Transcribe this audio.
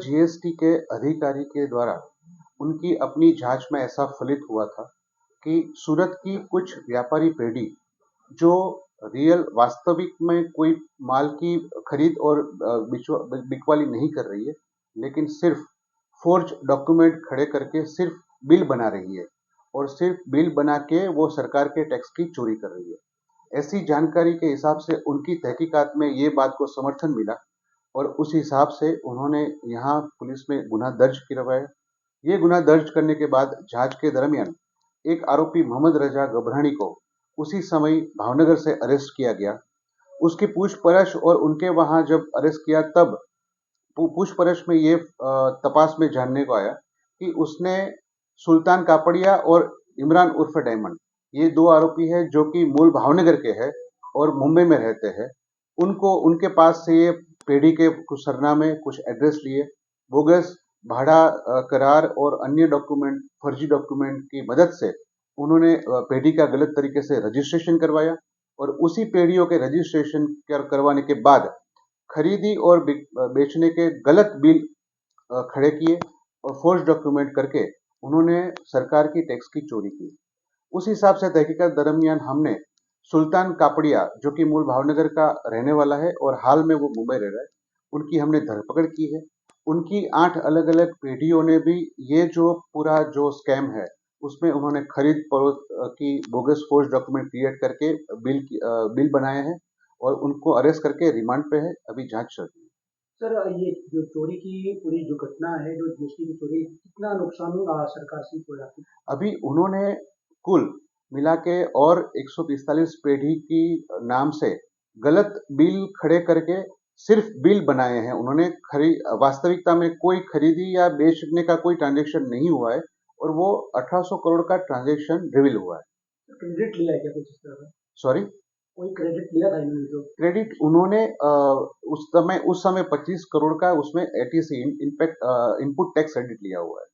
GST के अधिकारी के द्वारा उनकी अपनी जांच में ऐसा फलित हुआ था कि सूरत की कुछ व्यापारी पेढ़ी जो रियल वास्तविक में कोई माल की खरीद और बिकवाली नहीं कर रही है, लेकिन सिर्फ फोर्ज डॉक्यूमेंट खड़े करके सिर्फ बिल बना रही है और सिर्फ बिल बना के वो सरकार के टैक्स की चोरी कर रही है। ऐसी जानकारी के हिसाब से उनकी तहकीकात में ये बात को समर्थन मिला और उस हिसाब से उन्होंने यहाँ पुलिस में गुनाह दर्ज करवाया। ये गुनाह दर्ज करने के बाद जांच के दरमियान एक आरोपी मोहम्मद रजा गबरानी को उसी समय भावनगर से अरेस्ट किया गया। उसकी पूछपरछ और उनके वहां जब अरेस्ट किया तब पूछपरछ में ये तपास में जानने को आया कि उसने सुल्तान कापड़िया और इमरान उर्फ डायमंड, ये दो आरोपी है जो कि मूल भावनगर के हैं और मुंबई में रहते हैं। उनको उनके पास से ये पेढ़ी के कुछ सरनामे, कुछ एड्रेस लिए, बोगस भाड़ा करार और अन्य डॉक्यूमेंट, फर्जी डॉक्यूमेंट की मदद से उन्होंने पेढ़ी का गलत तरीके से रजिस्ट्रेशन करवाया और उसी पेढ़ियों के रजिस्ट्रेशन करवाने के बाद खरीदी और बेचने के गलत बिल खड़े किए और फोर्ज डॉक्यूमेंट करके उन्होंने सरकार की टैक्स की चोरी की। उस हिसाब से तहकीकात दरमियान हमने सुल्तान कापड़िया, जो कि मूल भावनगर का रहने वाला है और हाल में वो मुंबई रह रहा है, उनकी हमने धरपकड़ की है। उनकी 8 अलग-अलग पेढ़ियों ने भी ये जो पूरा जो स्कैम है, उसमें उन्होंने खरीद फरोख्त की बोगस फोर्ज डॉक्यूमेंट क्रिएट करके बिल बनाए हैं और उनको अरेस्ट करके रिमांड पे है, अभी जांच चल रही है। सर, ये जो चोरी की पूरी जो घटना है, जो जीएसटी की चोरी, कितना नुकसान सरकार से हो जाती है? अभी उन्होंने कुल मिला के और 145 पेढ़ी की नाम से गलत बिल खड़े करके सिर्फ बिल बनाए हैं। उन्होंने वास्तविकता में कोई खरीदी या बेचने का कोई ट्रांजेक्शन नहीं हुआ है और वो 1800 करोड़ का ट्रांजेक्शन रिवील हुआ है। क्रेडिट लिया है क्या कुछ इस तरह का? सॉरी, कोई क्रेडिट लिया था इन्होंने जो? क्रेडिट उन्होंने उस समय 25 करोड़ का उसमें एटीसी इनपुट टैक्स क्रेडिट लिया हुआ है।